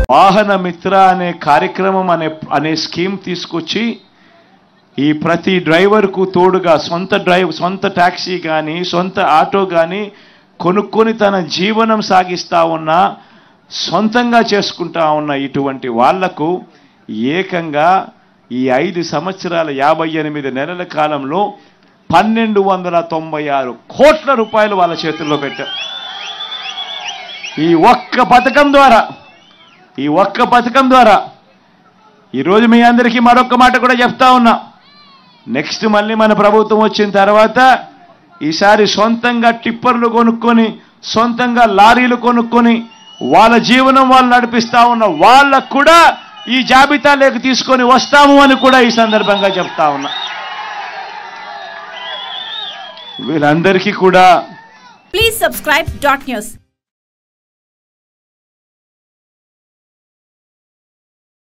వాహన మిత్ర అనే కార్యక్రమం అనే స్కీమ్ తీసుకొచ్చి ఈ ప్రతి డ్రైవర్కు తోడుగా సొంత ట్యాక్సీ కానీ సొంత ఆటో కానీ కొనుక్కొని తన జీవనం సాగిస్తూ ఉన్న సొంతంగా చేసుకుంటా ఉన్న ఇటువంటి వాళ్లకు ఏకంగా ఈ 5 సంవత్సరాల 58 నెలల కాలంలో 1296 కోట్ల రూపాయలు వాళ్ళ చేతుల్లో పెట్టారు. ఈ ఒక్క పథకం ద్వారా ఈరోజు మీ అందరికీ మరొక మాట కూడా చెప్తా ఉన్నా. నెక్స్ట్ మళ్ళీ మన ప్రభుత్వం వచ్చిన తర్వాత ఈసారి సొంతంగా టిప్పర్లు కొనుక్కొని సొంతంగా లారీలు కొనుక్కొని వాళ్ళ జీవనం వాళ్ళు నడిపిస్తా ఉన్న వాళ్ళకు కూడా ఈ జాబితాలోకి తీసుకొని వస్తాము అని కూడా ఈ సందర్భంగా చెప్తా ఉన్నా. వీళ్ళందరికీ కూడా ప్లీజ్ సబ్స్క్రైబ్ .news